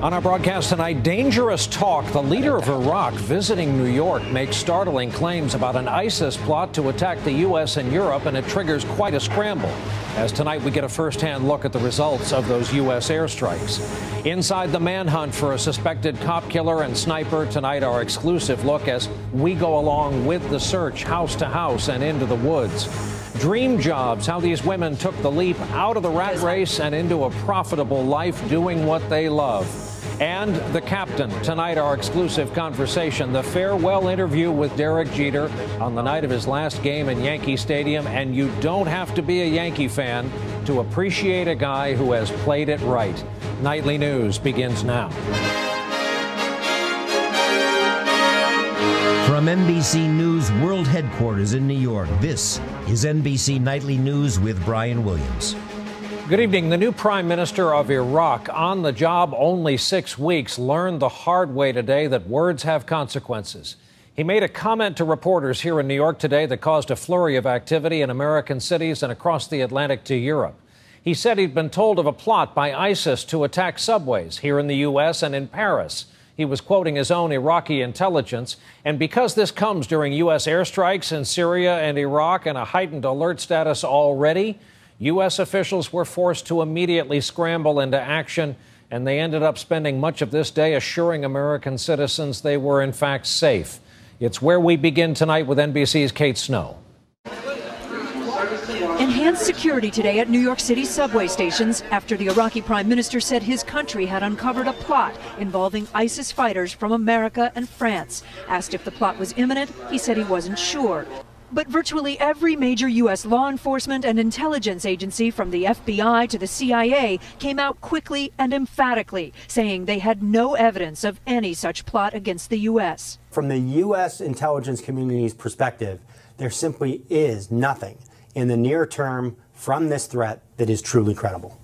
On our broadcast tonight, dangerous talk. The leader of Iraq visiting New York makes startling claims about an ISIS plot to attack the U.S. and Europe, and it triggers quite a scramble. As tonight we get a first-hand look at the results of those U.S. airstrikes. Inside the manhunt for a suspected cop killer and sniper, tonight our exclusive look as we go along with the search house to house and into the woods. Dream jobs, how these women took the leap out of the rat race and into a profitable life doing what they love. And the captain. Tonight, our exclusive conversation, the farewell interview with Derek Jeter on the night of his last game in Yankee Stadium. And you don't have to be a Yankee fan to appreciate a guy who has played it right. Nightly News begins now. From NBC News World Headquarters in New York, this is NBC Nightly News with Brian Williams. Good evening. The new prime minister of Iraq, on the job only 6 weeks, learned the hard way today that words have consequences. He made a comment to reporters here in New York today that caused a flurry of activity in American cities and across the Atlantic to Europe. He said he'd been told of a plot by ISIS to attack subways here in the U.S. and in Paris. He was quoting his own Iraqi intelligence. And because this comes during U.S. airstrikes in Syria and Iraq and a heightened alert status already, U.S. officials were forced to immediately scramble into action, and they ended up spending much of this day assuring American citizens they were, in fact, safe. It's where we begin tonight with NBC's Kate Snow. Enhanced security today at New York City subway stations after the Iraqi prime minister said his country had uncovered a plot involving ISIS fighters from America and France. Asked if the plot was imminent, he said he wasn't sure. But virtually every major U.S. law enforcement and intelligence agency, from the FBI to the CIA, came out quickly and emphatically, saying they had no evidence of any such plot against the U.S. From the U.S. intelligence community's perspective, there simply is nothing in the near term from this threat that is truly credible.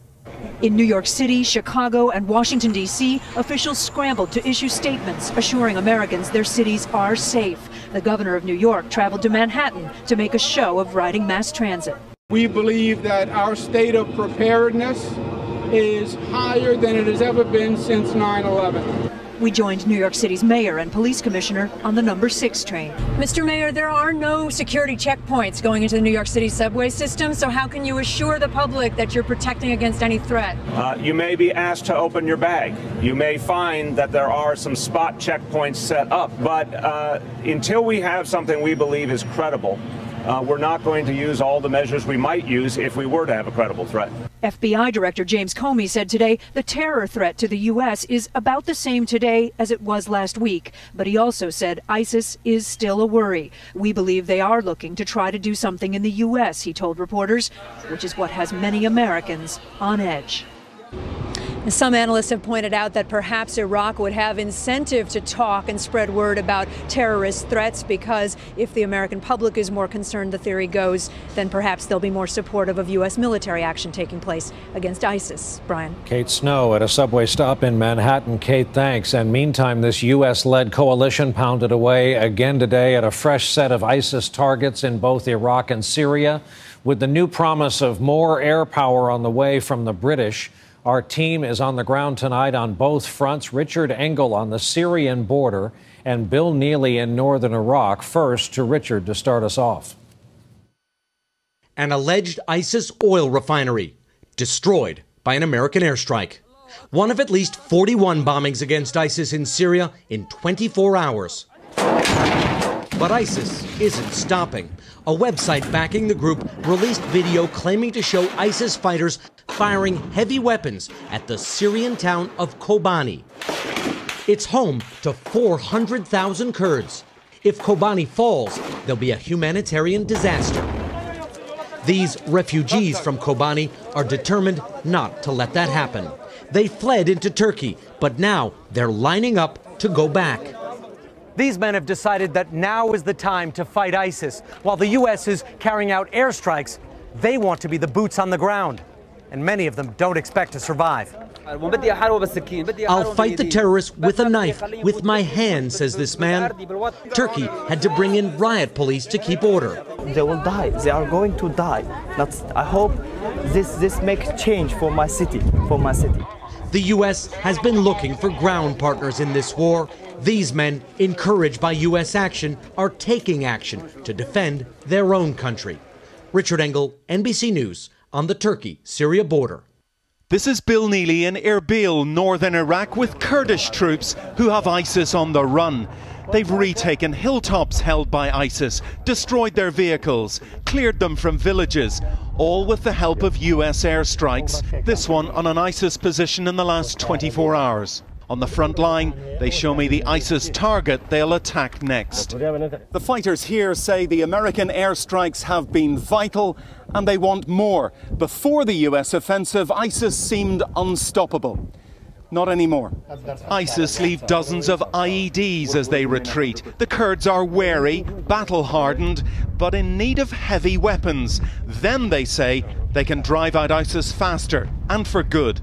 In New York City, Chicago, and Washington, D.C., officials scrambled to issue statements assuring Americans their cities are safe. The governor of New York traveled to Manhattan to make a show of riding mass transit. We believe that our state of preparedness is higher than it has ever been since 9/11. We joined New York City's mayor and police commissioner on the number 6 train. Mr. Mayor, there are no security checkpoints going into the New York City subway system, so how can you assure the public that you're protecting against any threat? You may be asked to open your bag. You may find that there are some spot checkpoints set up, but until we have something we believe is credible, we're not going to use all the measures we might use if we were to have a credible threat. FBI Director James Comey said today the terror threat to the U.S. is about the same today as it was last week. But he also said ISIS is still a worry. We believe they are looking to try to do something in the U.S., he told reporters, which is what has many Americans on edge. Some analysts have pointed out that perhaps Iraq would have incentive to talk and spread word about terrorist threats, because if the American public is more concerned, the theory goes, then perhaps they'll be more supportive of U.S. military action taking place against ISIS. Brian. Kate Snow at a subway stop in Manhattan. Kate, thanks. And meantime, this U.S.-led coalition pounded away again today at a fresh set of ISIS targets in both Iraq and Syria, with the new promise of more air power on the way from the British. Our team is on the ground tonight on both fronts. Richard Engel on the Syrian border and Bill Neely in northern Iraq. First to Richard to start us off. An alleged ISIS oil refinery destroyed by an American airstrike. One of at least 41 bombings against ISIS in Syria in 24 hours. But ISIS isn't stopping. A website backing the group released video claiming to show ISIS fighters firing heavy weapons at the Syrian town of Kobani. It's home to 400,000 Kurds. If Kobani falls, there'll be a humanitarian disaster. These refugees from Kobani are determined not to let that happen. They fled into Turkey, but now they're lining up to go back. These men have decided that now is the time to fight ISIS. While the U.S. is carrying out airstrikes, they want to be the boots on the ground. And many of them don't expect to survive. I'll fight the terrorists with a knife, with my hand, says this man. Turkey had to bring in riot police to keep order. They will die. They are going to die. I hope this makes change for my city, The U.S. has been looking for ground partners in this war. These men, encouraged by U.S. action, are taking action to defend their own country. Richard Engel, NBC News, on the Turkey-Syria border. This is Bill Neely in Erbil, northern Iraq, with Kurdish troops who have ISIS on the run. They've retaken hilltops held by ISIS, destroyed their vehicles, cleared them from villages, all with the help of US airstrikes, this one on an ISIS position in the last 24 hours. On the front line, they show me the ISIS target they'll attack next. The fighters here say the American airstrikes have been vital and they want more. Before the US offensive, ISIS seemed unstoppable. Not anymore. ISIS leave dozens of IEDs as they retreat. The Kurds are wary, battle-hardened, but in need of heavy weapons. Then, they say, they can drive out ISIS faster and for good.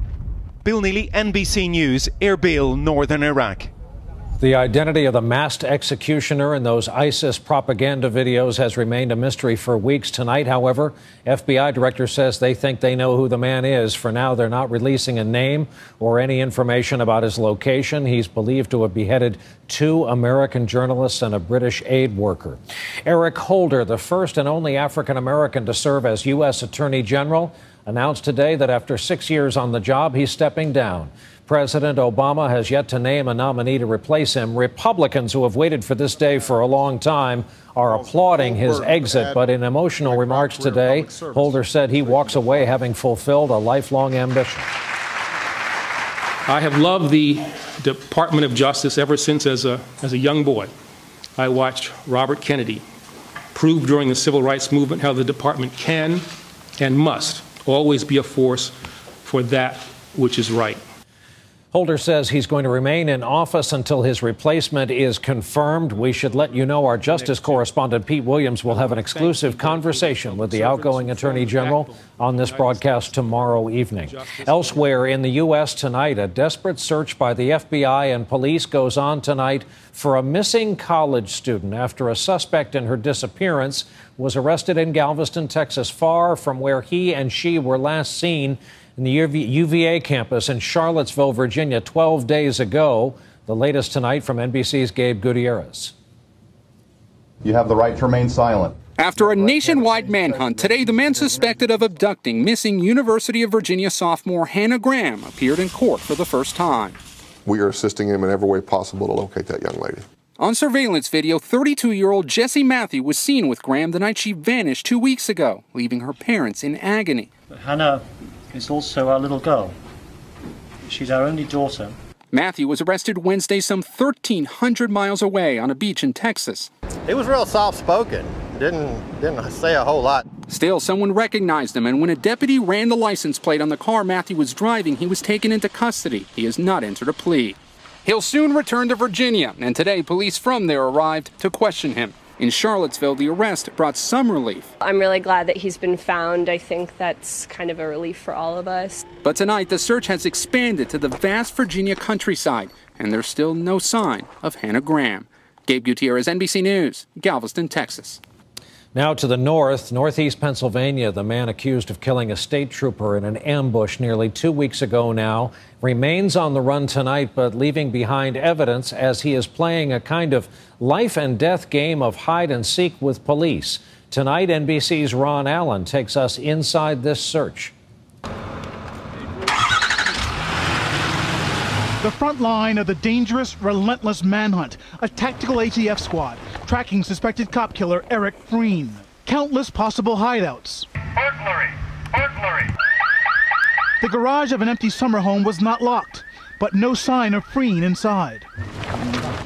Bill Neely, NBC News, Erbil, northern Iraq. The identity of the masked executioner in those ISIS propaganda videos has remained a mystery for weeks. Tonight, however, FBI director says they think they know who the man is. For now, they're not releasing a name or any information about his location. He's believed to have beheaded 2 American journalists and a British aid worker. Eric Holder, the first and only African American to serve as U.S. Attorney General, announced today that after 6 years on the job, he's stepping down. President Obama has yet to name a nominee to replace him. Republicans who have waited for this day for a long time are applauding his exit, but in emotional remarks today, Holder said he walks away having fulfilled a lifelong ambition. I have loved the Department of Justice ever since as a young boy. I watched Robert Kennedy prove during the Civil Rights Movement how the department can and must always be a force for that which is right. Holder says he's going to remain in office until his replacement is confirmed. We should let you know our justice correspondent Pete Williams will have an exclusive conversation with the outgoing Attorney General on this broadcast tomorrow evening. Elsewhere in the U.S. tonight, a desperate search by the FBI and police goes on tonight for a missing college student after a suspect in her disappearance was arrested in Galveston, Texas, far from where he and she were last seen in the UVA campus in Charlottesville, Virginia, 12 days ago. The latest tonight from NBC's Gabe Gutierrez. You have the right to remain silent. After a nationwide manhunt, today the man suspected of abducting missing University of Virginia sophomore Hannah Graham appeared in court for the first time. We are assisting him in every way possible to locate that young lady. On surveillance video, 32-year-old Jessie Matthew was seen with Graham the night she vanished 2 weeks ago, leaving her parents in agony. Hannah is also our little girl. She's our only daughter. Matthew was arrested Wednesday some 1,300 miles away on a beach in Texas. He was real soft-spoken. Didn't say a whole lot. Still, someone recognized him, and when a deputy ran the license plate on the car Matthew was driving, he was taken into custody. He has not entered a plea. He'll soon return to Virginia, and today police from there arrived to question him. In Charlottesville, the arrest brought some relief. I'm really glad that he's been found. I think that's kind of a relief for all of us. But tonight, the search has expanded to the vast Virginia countryside, and there's still no sign of Hannah Graham. Gabe Gutierrez, NBC News, Galveston, Texas. Now to the north, northeast Pennsylvania, the man accused of killing a state trooper in an ambush nearly 2 weeks ago now remains on the run tonight, but leaving behind evidence as he is playing a kind of life and death game of hide and seek with police. Tonight, NBC's Ron Allen takes us inside this search. The front line of the dangerous, relentless manhunt, a tactical ATF squad tracking suspected cop killer Eric Freen. Countless possible hideouts. Burglary! The garage of an empty summer home was not locked, but no sign of Freen inside.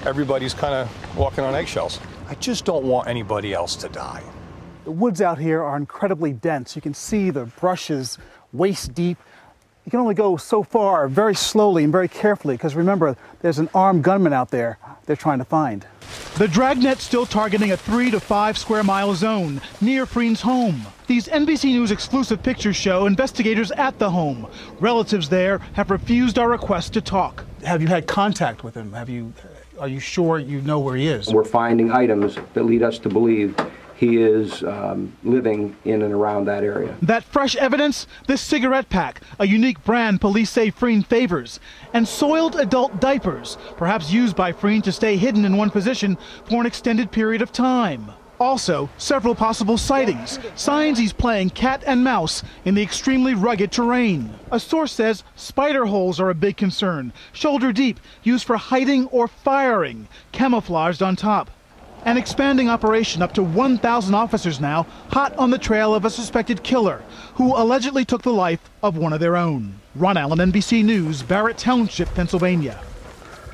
Everybody's kind of walking on eggshells. I just don't want anybody else to die. The woods out here are incredibly dense. You can see the brushes waist deep. You can only go so far very slowly and very carefully because remember, there's an armed gunman out there they're trying to find. The dragnet still targeting a 3 to 5 square mile zone near Freen's home. These NBC News exclusive pictures show investigators at the home. Relatives there have refused our request to talk. Have you had contact with him? Are you sure you know where he is? We're finding items that lead us to believe he is living in and around that area. That fresh evidence, this cigarette pack, a unique brand police say Freen favors, and soiled adult diapers, perhaps used by Freen to stay hidden in one position for an extended period of time. Also, several possible sightings, signs he's playing cat and mouse in the extremely rugged terrain. A source says spider holes are a big concern, shoulder deep, used for hiding or firing, camouflaged on top. An expanding operation up to 1,000 officers now, hot on the trail of a suspected killer who allegedly took the life of one of their own. Ron Allen, NBC News, Barrett Township, Pennsylvania.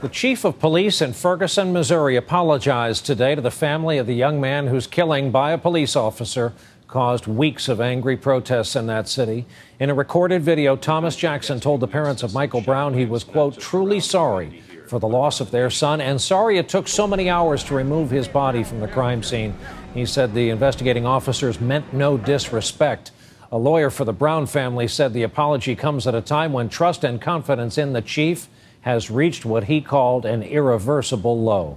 The chief of police in Ferguson, Missouri, apologized today to the family of the young man whose killing by a police officer caused weeks of angry protests in that city. In a recorded video, Thomas Jackson told the parents of Michael Brown he was, quote, truly sorry for the loss of their son and sorry it took so many hours to remove his body from the crime scene. He said the investigating officers meant no disrespect. A lawyer for the Brown family said the apology comes at a time when trust and confidence in the chief has reached what he called an irreversible low.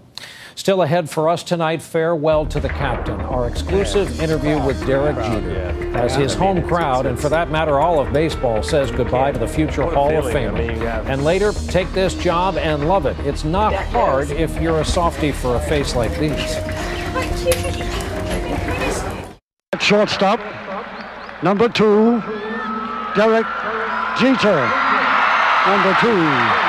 Still ahead for us tonight, farewell to the captain. Our exclusive interview with Derek Jeter as his home crowd, and for that matter, all of baseball, says goodbye to the future Hall of Famer. And later, take this job and love it. It's not hard if you're a softie for a face like these. Shortstop, number 2, Derek Jeter, number 2.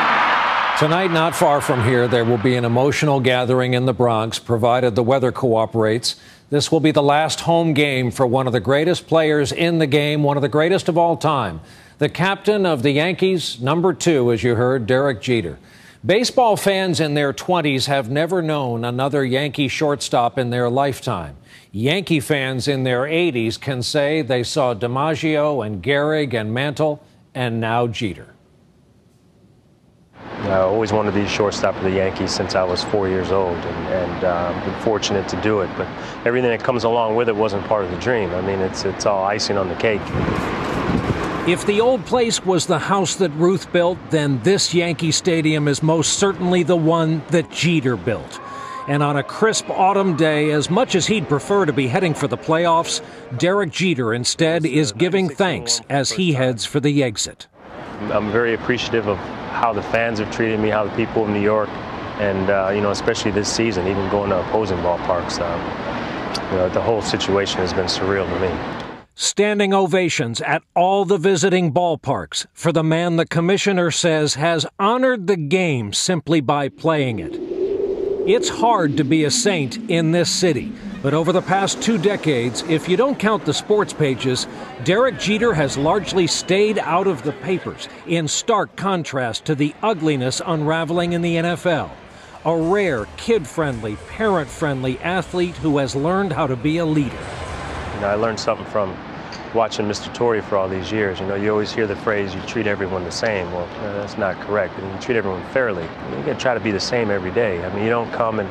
Tonight, not far from here, there will be an emotional gathering in the Bronx, provided the weather cooperates. This will be the last home game for one of the greatest players in the game, one of the greatest of all time. The captain of the Yankees, number 2, as you heard, Derek Jeter. Baseball fans in their 20s have never known another Yankee shortstop in their lifetime. Yankee fans in their 80s can say they saw DiMaggio and Gehrig and Mantle, and now Jeter. I always wanted to be a shortstop for the Yankees since I was 4 years old, and been fortunate to do it. But everything that comes along with it wasn't part of the dream. I mean, it's all icing on the cake. If the old place was the house that Ruth built, then this Yankee Stadium is most certainly the one that Jeter built. And on a crisp autumn day, as much as he'd prefer to be heading for the playoffs, Derek Jeter instead is giving thanks as he heads for the exit. I'm very appreciative of how the fans have treated me, how the people of New York, and especially this season, even going to opposing ballparks. The whole situation has been surreal to me. Standing ovations at all the visiting ballparks for the man the commissioner says has honored the game simply by playing it. It's hard to be a saint in this city, but over the past 2 decades, if you don't count the sports pages, Derek Jeter has largely stayed out of the papers, in stark contrast to the ugliness unraveling in the NFL. A rare, kid-friendly, parent-friendly athlete who has learned how to be a leader. I learned something from watching Mr. Torre for all these years. You always hear the phrase, you treat everyone the same. Well, that's not correct. You treat everyone fairly. You got to try to be the same every day. I mean, you don't come and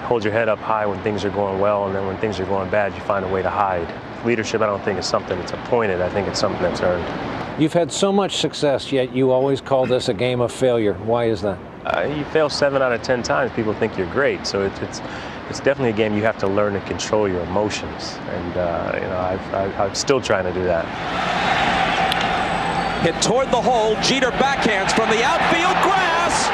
hold your head up high when things are going well, and then when things are going bad, you find a way to hide. Leadership, I don't think, is something that's appointed. I think it's something that's earned. You've had so much success, yet you always call this a game of failure. Why is that? You fail 7 out of 10 times, people think you're great. So it's definitely a game you have to learn to control your emotions, and I'm still trying to do that. Hit toward the hole, Jeter backhands from the outfield grass.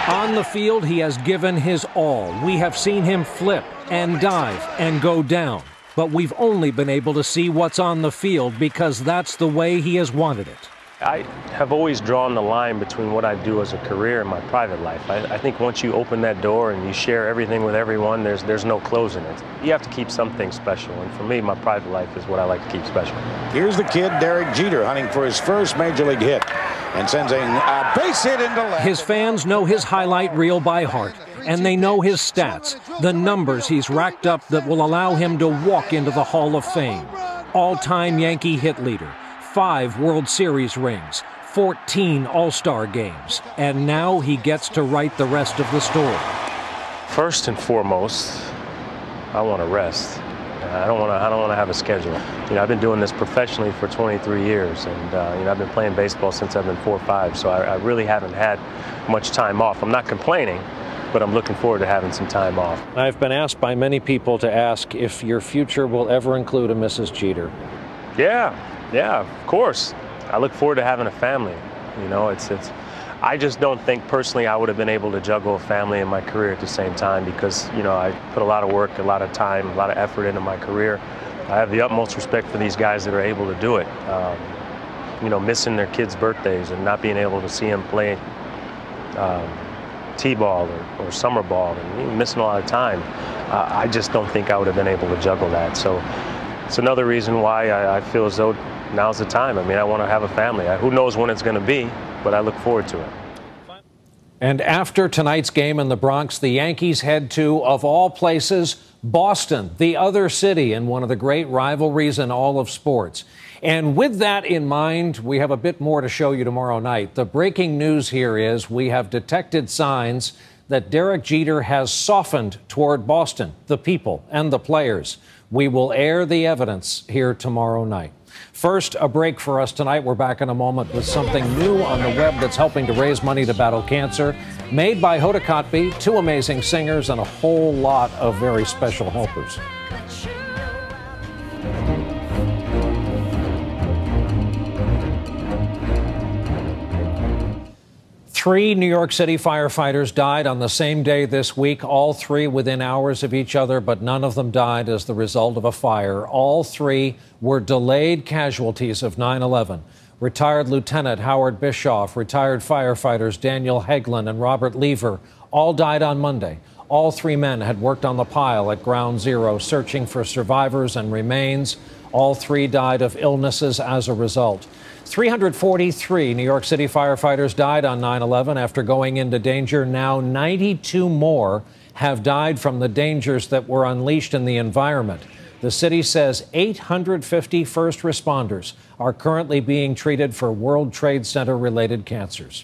On the field, he has given his all. We have seen him flip and dive and go down, but we've only been able to see what's on the field because that's the way he has wanted it. I have always drawn the line between what I do as a career and my private life. I think once you open that door and you share everything with everyone, there's no closing it. You have to keep something special, and for me, my private life is what I like to keep special. Here's the kid, Derek Jeter, hunting for his first major league hit and sends a base hit into left. His fans know his highlight reel by heart, and they know his stats, the numbers he's racked up that will allow him to walk into the Hall of Fame. All-time Yankee hit leader. 5 World Series rings, 14 All-Star games, and now he gets to write the rest of the story. First and foremost, I want to rest. I don't want to have a schedule. I've been doing this professionally for 23 years, and I've been playing baseball since I've been 4 or 5, so I really haven't had much time off. I'm not complaining, but I'm looking forward to having some time off. I've been asked by many people to ask if your future will ever include a Mrs. Jeter. Yeah, of course. I look forward to having a family. You know, I just don't think personally I would have been able to juggle a family and my career at the same time because, you know, I put a lot of work, a lot of time, a lot of effort into my career. I have the utmost respect for these guys that are able to do it. You know, missing their kids' birthdays and not being able to see them play T-ball or summer ball and missing a lot of time. I just don't think I would have been able to juggle that. So it's another reason why I feel as though now's the time. I mean, I want to have a family. Who knows when it's going to be, but I look forward to it. And after tonight's game in the Bronx, the Yankees head to, of all places, Boston, the other city in one of the great rivalries in all of sports. And with that in mind, we have a bit more to show you tomorrow night. The breaking news here is we have detected signs that Derek Jeter has softened toward Boston, the people, and the players. We will air the evidence here tomorrow night. First, a break for us tonight. We're back in a moment with something new on the web that's helping to raise money to battle cancer. Made by Hoda Kotb, 2 amazing singers, and a whole lot of very special helpers. 3 New York City firefighters died on the same day this week, all 3 within hours of each other, but none of them died as the result of a fire. All 3 were delayed casualties of 9/11. Retired Lieutenant Howard Bischoff, retired firefighters Daniel Hagelin and Robert Lever all died on Monday. All 3 men had worked on the pile at Ground Zero, searching for survivors and remains. All 3 died of illnesses as a result. 343 New York City firefighters died on 9/11 after going into danger. Now 92 more have died from the dangers that were unleashed in the environment. The city says 850 first responders are currently being treated for World Trade Center-related cancers.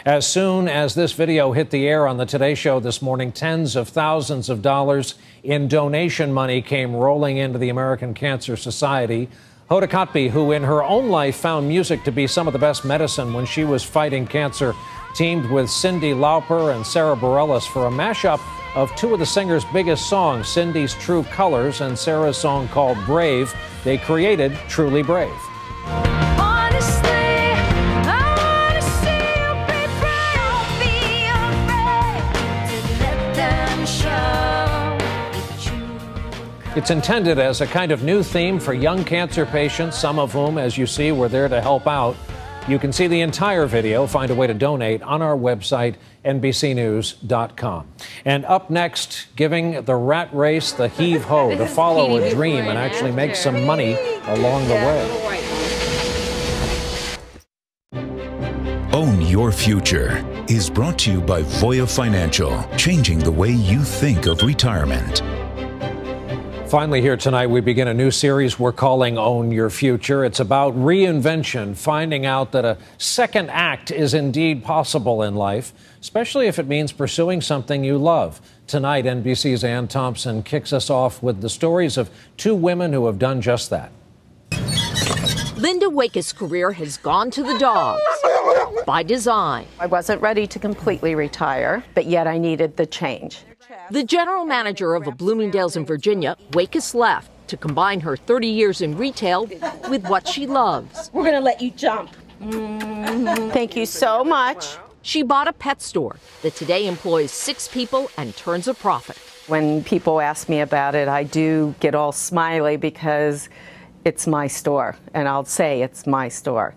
As soon as this video hit the air on the Today Show this morning, tens of thousands of dollars in donation money came rolling into the American Cancer Society. Hoda Kotb, who in her own life found music to be some of the best medicine when she was fighting cancer, teamed with Cyndi Lauper and Sarah Bareilles for a mashup of 2 of the singer's biggest songs, Cindy's True Colors and Sarah's song called Brave. They created Truly Brave. It's intended as a kind of new theme for young cancer patients, some of whom, as you see, were there to help out. You can see the entire video, find a way to donate on our website, NBCnews.com. And up next, giving the rat race the heave-ho to follow a dream and actually make some money along the way. Own Your Future is brought to you by Voya Financial, changing the way you think of retirement. Finally, here tonight, we begin a new series we're calling Own Your Future. It's about reinvention, finding out that a second act is indeed possible in life, especially if it means pursuing something you love. Tonight, NBC's Ann Thompson kicks us off with the stories of 2 women who have done just that. Linda Wake's career has gone to the dogs by design. I wasn't ready to completely retire, but yet I needed the change. The general manager of a Bloomingdale's in Virginia, Wake's left to combine her 30 years in retail with what she loves. We're going to let you jump. Thank you so much. She bought a pet store that today employs 6 people and turns a profit. When people ask me about it, I do get all smiley because it's my store, and I'll say it's my store.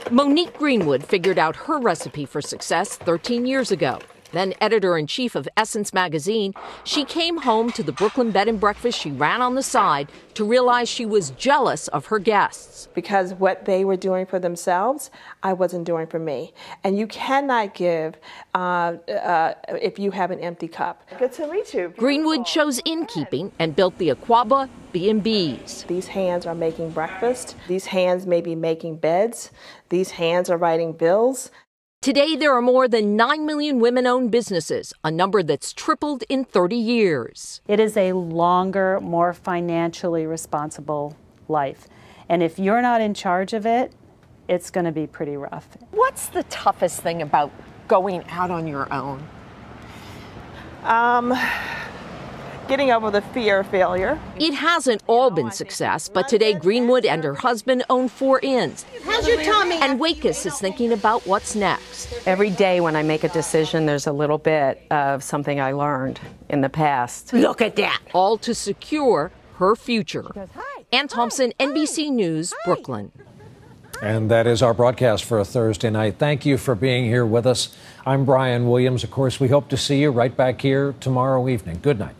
Monique Greenwood figured out her recipe for success 13 years ago. Then editor-in-chief of Essence magazine, she came home to the Brooklyn bed and breakfast she ran on the side to realize she was jealous of her guests. Because what they were doing for themselves, I wasn't doing for me. And you cannot give if you have an empty cup. Good to meet you. Greenwood chose innkeeping and built the Aquaba B&Bs. These hands are making breakfast. These hands may be making beds. These hands are writing bills. Today, there are more than 9 million women-owned businesses, a number that's tripled in 30 years. It is a longer, more financially responsible life. And if you're not in charge of it, it's going to be pretty rough. What's the toughest thing about going out on your own? Getting over the fear of failure. It hasn't all been success, but today Greenwood and her husband own 4 inns. How's your tummy? And Wakus is thinking about what's next. Every day when I make a decision, there's a little bit of something I learned in the past. Look at that. All to secure her future. Ann Thompson, NBC News, Brooklyn. And that is our broadcast for a Thursday night. Thank you for being here with us. I'm Brian Williams. Of course, we hope to see you right back here tomorrow evening. Good night.